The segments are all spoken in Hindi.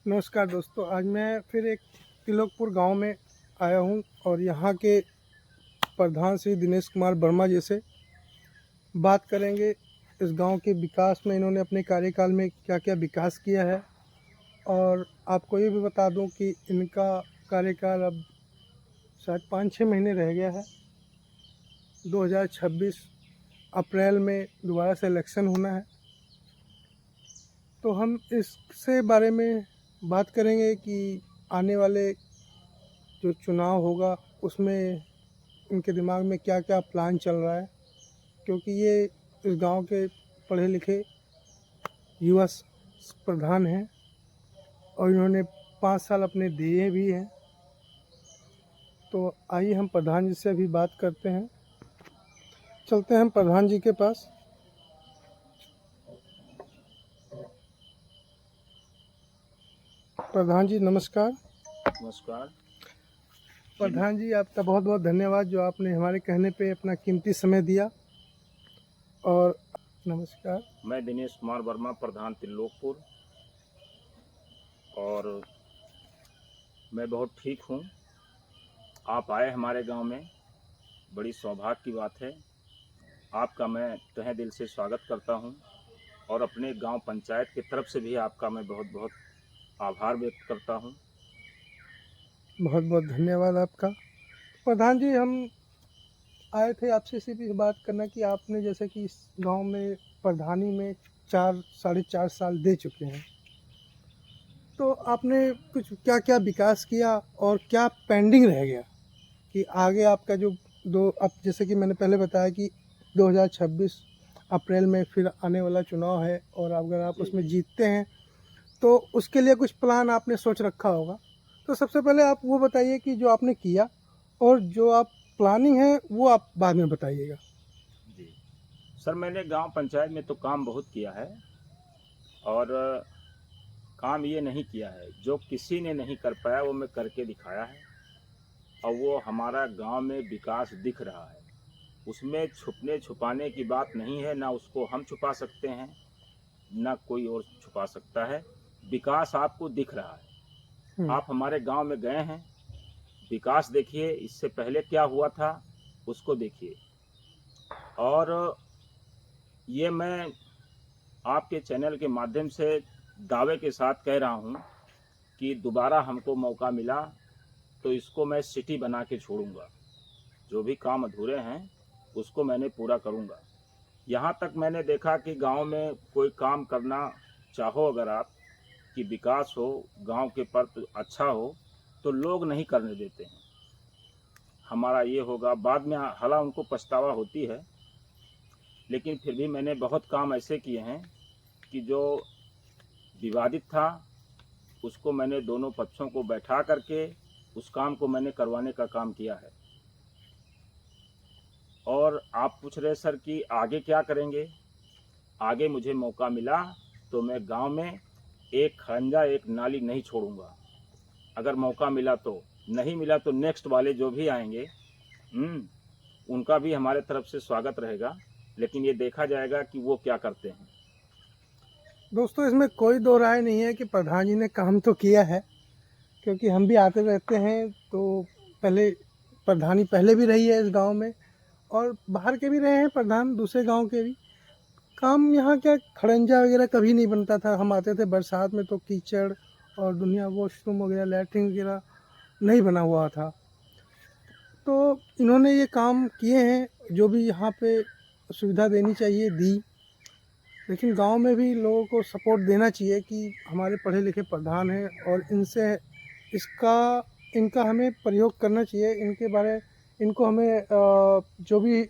नमस्कार दोस्तों, आज मैं फिर एक तिलोकपुर गांव में आया हूं और यहां के प्रधान श्री दिनेश कुमार वर्मा जी से बात करेंगे। इस गांव के विकास में इन्होंने अपने कार्यकाल में क्या क्या विकास किया है। और आपको ये भी बता दूं कि इनका कार्यकाल अब शायद 5-6 महीने रह गया है। 2026 अप्रैल में दोबारा से इलेक्शन होना है, तो हम इससे बारे में बात करेंगे कि आने वाले जो चुनाव होगा उसमें इनके दिमाग में क्या क्या प्लान चल रहा है, क्योंकि ये इस गांव के पढ़े लिखे युवा प्रधान हैं और इन्होंने 5 साल अपने दिए भी हैं। तो आइए हम प्रधान जी से अभी बात करते हैं। चलते हैं हम प्रधान जी के पास। प्रधान जी नमस्कार। नमस्कार। प्रधान जी आपका बहुत बहुत धन्यवाद जो आपने हमारे कहने पे अपना कीमती समय दिया। और नमस्कार। मैं दिनेश कुमार वर्मा, प्रधान त्रिलोकपुर, और मैं बहुत ठीक हूँ। आप आए हमारे गांव में, बड़ी सौभाग्य की बात है। आपका मैं तहे दिल से स्वागत करता हूँ और अपने गांव पंचायत की तरफ से भी आपका मैं बहुत बहुत आभार व्यक्त करता हूँ। बहुत बहुत धन्यवाद आपका। प्रधान जी हम आए थे आपसे सिर्फ इस बात करना कि आपने जैसे कि इस गांव में प्रधानी में 4-4.5 साल दे चुके हैं, तो आपने कुछ क्या क्या विकास किया और क्या पेंडिंग रह गया कि आगे आपका जो दो अब जैसे कि मैंने पहले बताया कि 2026 अप्रैल में फिर आने वाला चुनाव है और अगर आप उसमें जीतते हैं तो उसके लिए कुछ प्लान आपने सोच रखा होगा। तो सबसे पहले आप वो बताइए कि जो आपने किया और जो आप प्लानिंग है वो आप बाद में बताइएगा। जी सर, मैंने गांव पंचायत में तो काम बहुत किया है, और काम ये नहीं किया है जो किसी ने नहीं कर पाया वो मैं करके दिखाया है, और वो हमारा गांव में विकास दिख रहा है। उसमें छुपने छुपाने की बात नहीं है, ना उसको हम छुपा सकते हैं ना कोई और छुपा सकता है। विकास आपको दिख रहा है। आप हमारे गांव में गए हैं, विकास देखिए, इससे पहले क्या हुआ था उसको देखिए। और ये मैं आपके चैनल के माध्यम से दावे के साथ कह रहा हूँ कि दोबारा हमको मौका मिला तो इसको मैं सिटी बना के छोड़ूंगा। जो भी काम अधूरे हैं उसको मैंने पूरा करूंगा। यहाँ तक मैंने देखा कि गांव में कोई काम करना चाहो अगर आप, कि विकास हो, गांव के प्रति अच्छा हो, तो लोग नहीं करने देते हैं। हमारा ये होगा, बाद में हालांकि उनको पछतावा होती है, लेकिन फिर भी मैंने बहुत काम ऐसे किए हैं कि जो विवादित था उसको मैंने दोनों पक्षों को बैठा करके उस काम को मैंने करवाने का काम किया है। और आप पूछ रहे सर कि आगे क्या करेंगे। आगे मुझे मौका मिला तो मैं गांव में एक खंजा एक नाली नहीं छोड़ूंगा। अगर मौका मिला तो, नहीं मिला तो नेक्स्ट वाले जो भी आएंगे उनका भी हमारे तरफ से स्वागत रहेगा, लेकिन ये देखा जाएगा कि वो क्या करते हैं। दोस्तों इसमें कोई दो राय नहीं है कि प्रधान जी ने काम तो किया है, क्योंकि हम भी आते रहते हैं। तो पहले प्रधानी पहले भी रही है इस गांव में और बाहर के भी रहे हैं प्रधान, दूसरे गांव के भी। काम यहाँ क्या खड़ंजा वगैरह कभी नहीं बनता था। हम आते थे बरसात में तो कीचड़ और दुनिया वॉशरूम वगैरह लैट्रिन वगैरह नहीं बना हुआ था। तो इन्होंने ये काम किए हैं, जो भी यहाँ पे सुविधा देनी चाहिए दी। लेकिन गांव में भी लोगों को सपोर्ट देना चाहिए कि हमारे पढ़े लिखे प्रधान हैं और इनसे इसका इनका हमें प्रयोग करना चाहिए। इनको हमें जो भी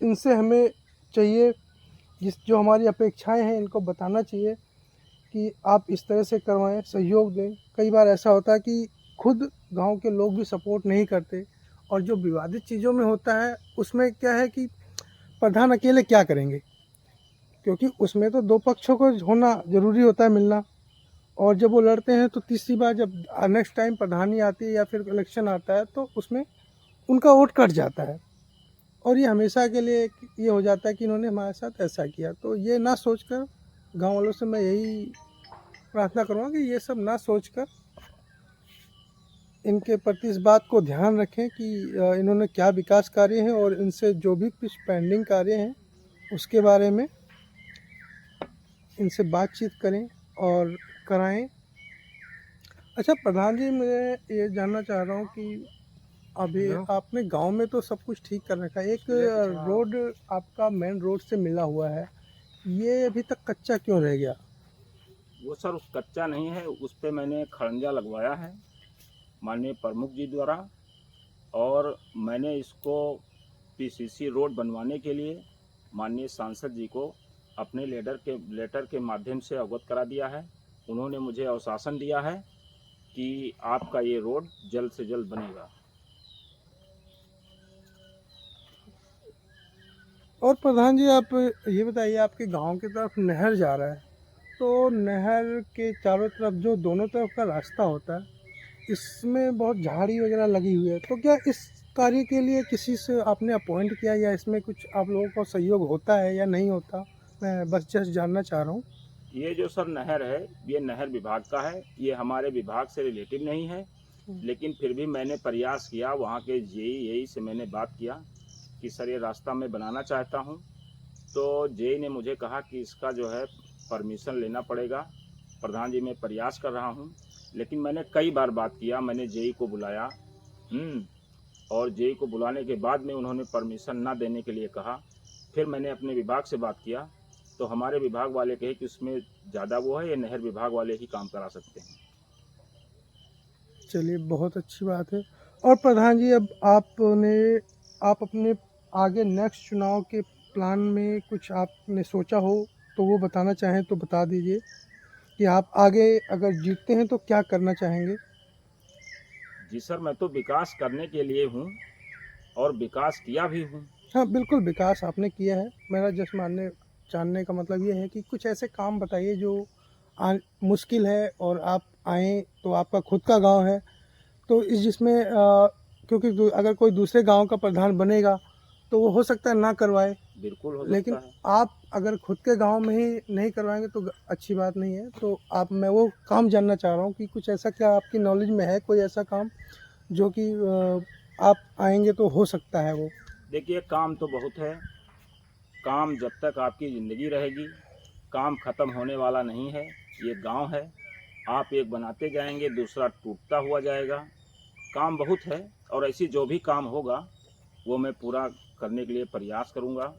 इनसे हमें चाहिए, जो हमारी अपेक्षाएं हैं इनको बताना चाहिए कि आप इस तरह से करवाएं, सहयोग दें। कई बार ऐसा होता है कि खुद गांव के लोग भी सपोर्ट नहीं करते और जो विवादित चीज़ों में होता है उसमें क्या है कि प्रधान अकेले क्या करेंगे, क्योंकि उसमें तो दो पक्षों को होना ज़रूरी होता है, मिलना। और जब वो लड़ते हैं तो तीसरी बार जब नेक्स्ट टाइम प्रधानी आती है या फिर इलेक्शन आता है तो उसमें उनका वोट कट जाता है और ये हमेशा के लिए ये हो जाता है कि इन्होंने हमारे साथ ऐसा किया। तो ये ना सोचकर गांव वालों से मैं यही प्रार्थना करूँगा कि ये सब ना सोचकर इनके प्रति इस बात को ध्यान रखें कि इन्होंने क्या विकास कार्य हैं और इनसे जो भी कुछ पेंडिंग कार्य हैं उसके बारे में इनसे बातचीत करें और कराएं। अच्छा प्रधान जी, मैं ये जानना चाह रहा हूँ कि अभी आपने गांव में तो सब कुछ ठीक कर रखा है, एक रोड आपका मेन रोड से मिला हुआ है, ये अभी तक कच्चा क्यों रह गया? वो सर उस कच्चा नहीं है, उस पर मैंने खड़ंजा लगवाया है माननीय प्रमुख जी द्वारा, और मैंने इसको पीसीसी रोड बनवाने के लिए माननीय सांसद जी को अपने लेटर के माध्यम से अवगत करा दिया है। उन्होंने मुझे आश्वासन दिया है कि आपका ये रोड जल्द से जल्द बनेगा। और प्रधान जी आप ये बताइए, आपके गांव की तरफ नहर जा रहा है, तो नहर के चारों तरफ जो दोनों तरफ का रास्ता होता है इसमें बहुत झाड़ी वगैरह लगी हुई है, तो क्या इस कार्य के लिए किसी से आपने अपॉइंट किया या इसमें कुछ आप लोगों का सहयोग होता है या नहीं होता? मैं बस जस्ट जानना चाह रहा हूँ। ये जो सर नहर है, ये नहर विभाग का है, ये हमारे विभाग से रिलेटिव नहीं है, लेकिन फिर भी मैंने प्रयास किया, वहाँ के जेई से मैंने बात किया कि सर ये रास्ता मैं बनाना चाहता हूँ। तो जेई ने मुझे कहा कि इसका जो है परमिशन लेना पड़ेगा। प्रधान जी मैं प्रयास कर रहा हूँ, लेकिन मैंने कई बार बात किया, मैंने जेई को बुलाया और जेई को बुलाने के बाद में उन्होंने परमिशन ना देने के लिए कहा। फिर मैंने अपने विभाग से बात किया, तो हमारे विभाग वाले कहे कि उसमें ज़्यादा वो है, ये नहर विभाग वाले ही काम करा सकते हैं। चलिए बहुत अच्छी बात है। और प्रधान जी, अब आप अपने आगे नेक्स्ट चुनाव के प्लान में कुछ आपने सोचा हो तो वो बताना चाहें तो बता दीजिए कि आप आगे अगर जीतते हैं तो क्या करना चाहेंगे? जी सर, मैं तो विकास करने के लिए हूँ और विकास किया भी हूँ। हाँ बिल्कुल, विकास आपने किया है। मेरा जस्ट जानने का मतलब ये है कि कुछ ऐसे काम बताइए जो मुश्किल है और आप आएँ तो आपका खुद का गांव है, तो इस जिसमें क्योंकि अगर कोई दूसरे गांव का प्रधान बनेगा तो वो हो सकता है ना करवाए, बिल्कुल हो लेकिन सकता है। आप अगर खुद के गांव में ही नहीं करवाएंगे तो अच्छी बात नहीं है। तो मैं वो काम जानना चाह रहा हूँ कि कुछ ऐसा क्या आपकी नॉलेज में है, कोई ऐसा काम जो कि आप आएंगे तो हो सकता है वो? देखिए काम तो बहुत है, काम जब तक आपकी ज़िंदगी रहेगी काम ख़त्म होने वाला नहीं है। ये गांव है, आप एक बनाते जाएंगे दूसरा टूटता हुआ जाएगा। काम बहुत है और ऐसी जो भी काम होगा वो मैं पूरा करने के लिए प्रयास करूंगा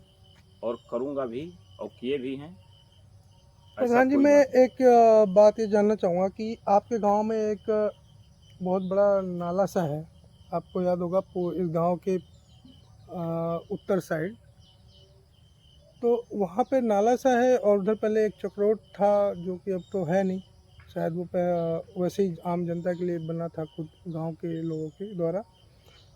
और करूंगा भी और किए भी हैं। ऐसा प्रधान जी, कोई मैं बात नहीं। एक बात ये जानना चाहूँगा कि आपके गांव में एक बहुत बड़ा नाला सा है, आपको याद होगा, इस गांव के उत्तर साइड, तो वहाँ पे नाला सा है और उधर पहले एक चक्रोट था जो कि अब तो है नहीं, शायद वो वैसे ही आम जनता के लिए बना था, खुद गांव के लोगों के द्वारा,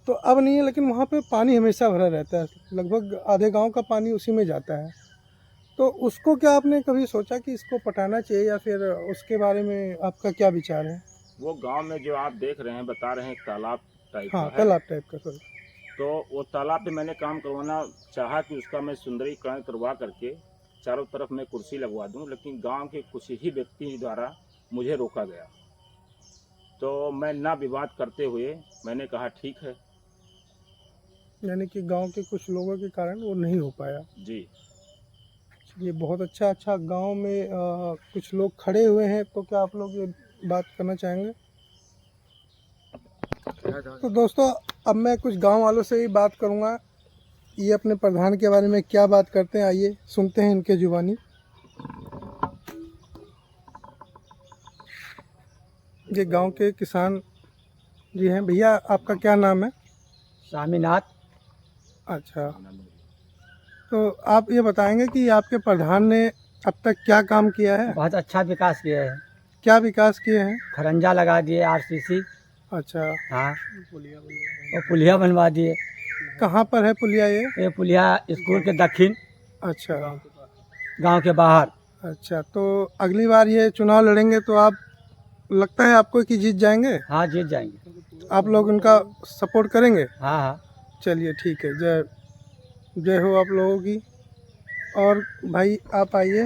तो अब नहीं है, लेकिन वहाँ पे पानी हमेशा भरा रहता है, लगभग आधे गांव का पानी उसी में जाता है। तो उसको क्या आपने कभी सोचा कि इसको पटाना चाहिए या फिर उसके बारे में आपका क्या विचार है? वो गांव में जो आप देख रहे हैं बता रहे हैं एक तालाब टाइप हाँ, का है, तालाब टाइप का, सर। तो वो तालाब पे मैंने काम करवाना चाहा कि उसका मैं सुंदरीकरण करवा करके चारों तरफ मैं कुर्सी लगवा दूं, लेकिन गांव के कुछ ही व्यक्ति द्वारा मुझे रोका गया। तो मैं ना विवाद करते हुए मैंने कहा ठीक है। यानी कि गांव के कुछ लोगों के कारण वो नहीं हो पाया। जी ये बहुत अच्छा गांव में कुछ लोग खड़े हुए हैं, तो क्या आप लोग ये बात करना चाहेंगे? तो दोस्तों, अब मैं कुछ गांव वालों से ही बात करूंगा, ये अपने प्रधान के बारे में क्या बात करते हैं, आइए सुनते हैं इनके जुबानी। ये गांव के किसान जी हैं। भैया, आपका क्या नाम है? स्वामीनाथ। अच्छा, तो आप ये बताएंगे कि आपके प्रधान ने अब तक क्या काम किया है? बहुत अच्छा विकास किए हैं। क्या विकास किए हैं? खरंजा लगा दिए, आरसीसी। अच्छा, हाँ, और पुलिया बनवा दिए। कहाँ पर है पुलिया ये? ये पुलिया स्कूल के दक्षिण अच्छा गांव के बाहर। अच्छा, तो अगली बार ये चुनाव लड़ेंगे तो आप, लगता है आपको कि जीत जाएंगे? हाँ, जीत जाएंगे। आप लोग उनका सपोर्ट करेंगे? हाँ हाँ। चलिए ठीक है, जय जय हो आप लोगों की। और भाई आप आइए।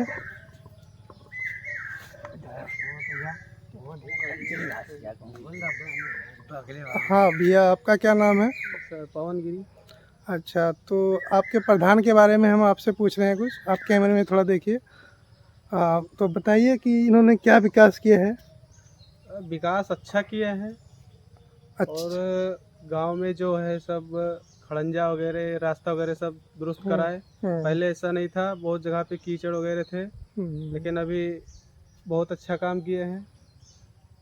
हाँ भैया, आपका क्या नाम है? सर पवन गिरी। अच्छा, तो आपके प्रधान के बारे में हम आपसे पूछ रहे हैं कुछ। आप कैमरे में थोड़ा देखिए। तो बताइए कि इन्होंने क्या विकास किया है? विकास अच्छा किया है अच्छा। और गांव में जो है सब खड़ंजा वगैरह रास्ता वगैरह सब दुरुस्त कराए। पहले ऐसा नहीं था, बहुत जगह पे कीचड़ वगैरह थे, लेकिन अभी बहुत अच्छा काम किए हैं।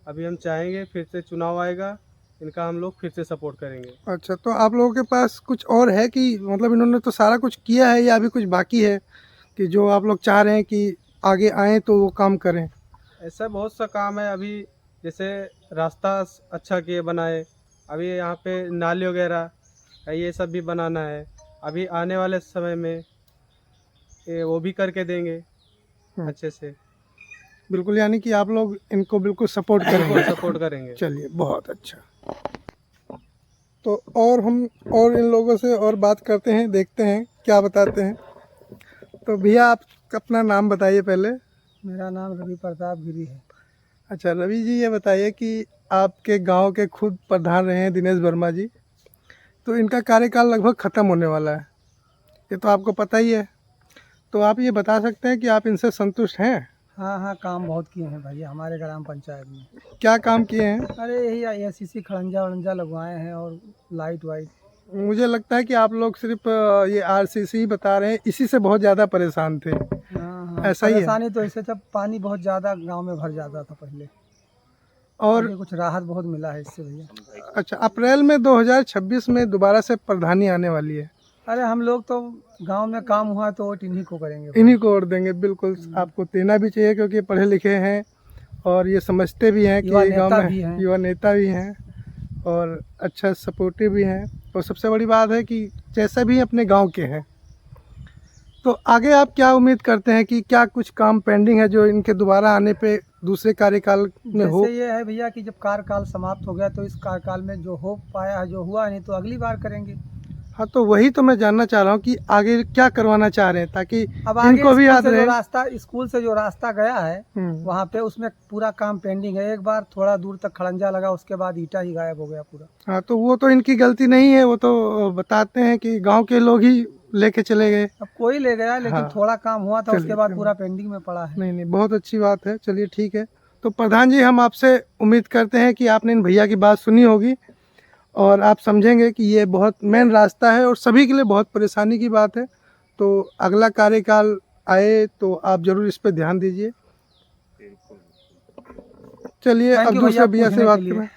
अभी हम चाहेंगे फिर से चुनाव आएगा, इनका हम लोग फिर से सपोर्ट करेंगे। अच्छा, तो आप लोगों के पास कुछ और है कि मतलब इन्होंने तो सारा कुछ किया है या अभी कुछ बाकी है कि जो आप लोग चाह रहे हैं कि आगे आएँ तो वो काम करें? ऐसा बहुत सा काम है अभी, जैसे रास्ता अच्छा किए बनाए, अभी यहाँ पे नाली वगैरह है, ये सब भी बनाना है। अभी आने वाले समय में वो भी करके देंगे अच्छे से। बिल्कुल, यानी कि आप लोग इनको बिल्कुल सपोर्ट करेंगे। सपोर्ट करेंगे। चलिए, बहुत अच्छा। तो और हम और इन लोगों से और बात करते हैं, देखते हैं क्या बताते हैं। तो भैया, आप अपना नाम बताइए पहले। मेरा नाम रवि प्रताप गिरी है। अच्छा रवि जी, ये बताइए कि आपके गांव के खुद प्रधान रहे हैं दिनेश वर्मा जी, तो इनका कार्यकाल लगभग ख़त्म होने वाला है, ये तो आपको पता ही है। तो आप ये बता सकते हैं कि आप इनसे संतुष्ट हैं? हाँ हाँ, काम बहुत किए हैं भैया हमारे ग्राम पंचायत में। क्या काम किए हैं? अरे यही एसीसी खड़ंजा वड़ंजा लगवाए हैं और लाइट वाइट। मुझे लगता है कि आप लोग सिर्फ ये आरसीसी ही बता रहे हैं, इसी से बहुत ज़्यादा परेशान थे। हाँ हाँ, ऐसा ही है। परेशानी तो इससे जब पानी बहुत ज़्यादा गांव में भर जाता था पहले, और अभी कुछ राहत बहुत मिला है इससे भैया। अच्छा, अप्रैल में 2026 में दोबारा से प्रधानी आने वाली है। अरे हम लोग तो गांव में काम हुआ तो वोट इन्हीं को करेंगे। इन्हीं को वोट देंगे, बिल्कुल आपको देना भी चाहिए क्योंकि पढ़े लिखे हैं और ये समझते भी हैं कि युवा गांव नेता में भी हैं। युवा नेता भी हैं और अच्छा सपोर्टिव भी हैं, और सबसे बड़ी बात है कि जैसा भी अपने गांव के हैं। तो आगे आप क्या उम्मीद करते हैं कि क्या कुछ काम पेंडिंग है जो इनके दोबारा आने पे दूसरे कार्यकाल में हो? जैसे ये है भैया कि जब कार्यकाल समाप्त हो गया तो इस कार्यकाल में जो हो पाया है, जो हुआ नहीं तो अगली बार करेंगे। हाँ, तो वही तो मैं जानना चाह रहा हूँ कि आगे क्या करवाना चाह रहे हैं ताकि अब आगे इनको भी याद रहे। स्कूल से जो रास्ता गया है वहाँ पे उसमें पूरा काम पेंडिंग है। एक बार थोड़ा दूर तक खड़ंजा लगा, उसके बाद ईटा ही गायब हो गया पूरा। हाँ, तो वो तो इनकी गलती नहीं है, वो तो बताते हैं कि गांव के लोग ही लेके चले गए। अब कोई ले गया, लेकिन हाँ। थोड़ा काम हुआ था, चलिए, उसके बाद पूरा पेंडिंग में पड़ा है। नहीं नहीं, बहुत अच्छी बात है। चलिए ठीक है। तो प्रधान जी, हम आपसे उम्मीद करते हैं कि आपने इन भैया की बात सुनी होगी और आप समझेंगे कि ये बहुत मेन रास्ता है और सभी के लिए बहुत परेशानी की बात है। तो अगला कार्यकाल आए तो आप जरूर इस पर ध्यान दीजिए। चलिए, अब दूसरे भैया से बात करें,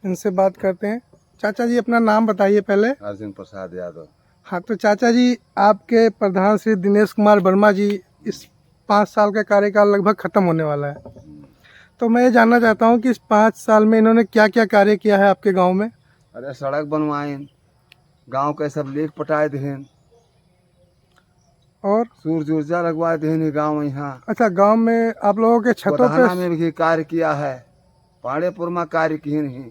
इनसे बात करते हैं। चाचा जी, अपना नाम बताइए पहले। अर्जुन प्रसाद यादव। हाँ, तो चाचा जी, आपके प्रधान श्री दिनेश कुमार वर्मा जी, इस 5 साल का कार्यकाल लगभग ख़त्म होने वाला है। तो मैं ये जानना चाहता हूँ कि इस 5 साल में इन्होंने क्या क्या कार्य किया है आपके गांव में? अरे सड़क बनवाएं, गांव के सब लेक पटाए दें, और सूरज ऊर्जा लगवा दें गांव में। यहाँ अच्छा, गांव में आप लोगों के छतों गोदाना पे में भी कार्य किया है, पाड़ेपुर में कार्य किए नहीं,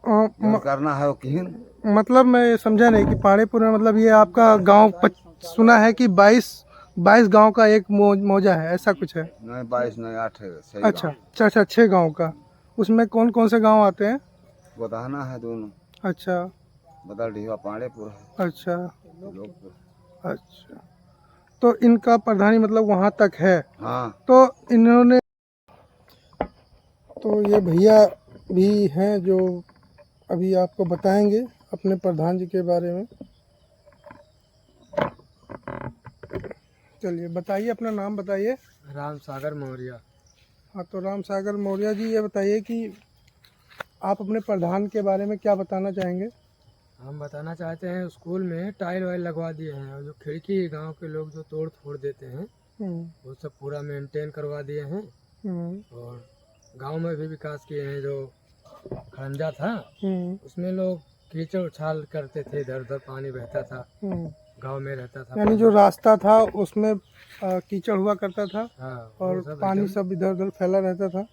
जो करना है वो किए। मतलब मैं ये समझा नहीं कि पाड़ेपुर में मतलब ये आपका गांव सुना है कि 22 गांव का एक मौजा है, ऐसा कुछ है? नहीं 22 नहीं 8 है। सही अच्छा अच्छा, 6 गांव का। उसमें कौन कौन से गांव आते हैं? गोदाना है दोनों, अच्छा बदल ढीवा पाड़ेपुर है, अच्छा लोगपुर। अच्छा, तो इनका प्रधानी मतलब वहाँ तक है। हाँ, तो इन्होंने, तो ये भैया भी हैं जो अभी आपको बताएंगे अपने प्रधान जी के बारे में। चलिए बताइए, अपना नाम बताइए। राम सागर मौर्य। हाँ, तो राम सागर मौर्य जी, ये बताइए कि आप अपने प्रधान के बारे में क्या बताना चाहेंगे? हम बताना चाहते हैं स्कूल में टाइल वाइल लगवा दिए हैं और जो खिड़की गांव के लोग जो तोड़ फोड़ देते हैं वो सब पूरा मेंटेन करवा दिए हैं। और गांव में भी विकास किए हैं। जो खड़ंजा था उसमें लोग कीचड़ उछाल करते थे, इधर उधर पानी बहता था, गांव में रहता था। यानी जो रास्ता था उसमें कीचड़ हुआ करता था। हाँ, और वो सब पानी सब इधर उधर फैला रहता था,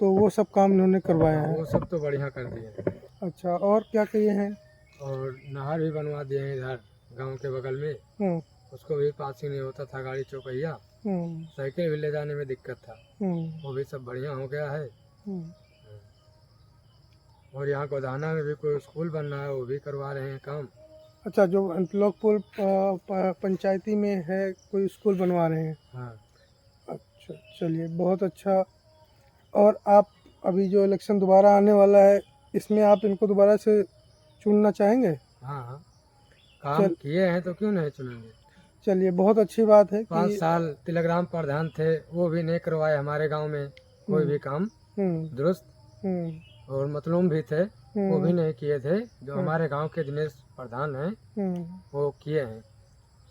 तो वो सब काम इन्होंने करवाया है। वो सब तो बढ़िया कर दिए। अच्छा, और क्या किए हैं? और नहर भी बनवा दिए हैं इधर गांव के बगल में, उसको भी पास ही नहीं होता था गाड़ी चौपहिया, साइकिल भी ले जाने में दिक्कत था, वो भी सब बढ़िया हो गया है। और यहाँ गोदाना में भी कोई स्कूल बन रहा है, वो भी करवा रहे हैं काम। अच्छा, जो लोकपुर पंचायती में है कोई स्कूल बनवा रहे हैं? हाँ। अच्छा, चलिए बहुत अच्छा। और आप अभी जो इलेक्शन दोबारा आने वाला है, इसमें आप इनको दोबारा से चुनना चाहेंगे? हाँ हाँ, काम किए हैं तो क्यों नहीं चुनेंगे। चलिए बहुत अच्छी बात है 5 कि साल तिलग्राम प्रधान थे, वो भी नहीं करवाए हमारे गांव में कोई भी काम दुरुस्त। और मतलूम भी थे, वो भी नहीं किए थे। जो हमारे गांव के दिनेश प्रधान हैं वो किए हैं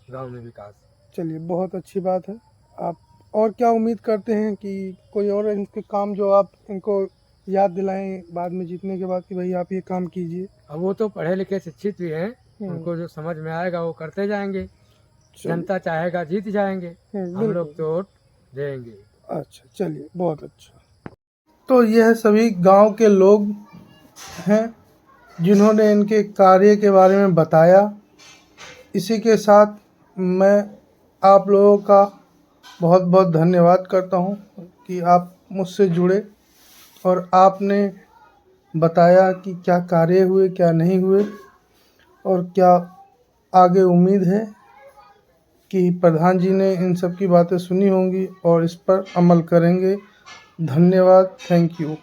गांव में विकास। चलिए बहुत अच्छी बात है। आप और क्या उम्मीद करते हैं कि कोई और इनके काम जो आप इनको याद दिलाएं बाद में जीतने के बाद कि भाई आप ये काम कीजिए? अब वो तो पढ़े लिखे शिक्षित भी हैं, उनको जो समझ में आएगा वो करते जाएंगे। जनता चाहेगा जीत जाएंगे, हम लोग तो वोट देंगे। अच्छा, चलिए बहुत अच्छा। तो यह सभी गांव के लोग हैं जिन्होंने इनके कार्य के बारे में बताया। इसी के साथ मैं आप लोगों का बहुत बहुत धन्यवाद करता हूं कि आप मुझसे जुड़े और आपने बताया कि क्या कार्य हुए, क्या नहीं हुए, और क्या आगे उम्मीद है कि प्रधान जी ने इन सब की बातें सुनी होंगी और इस पर अमल करेंगे। धन्यवाद, थैंक यू।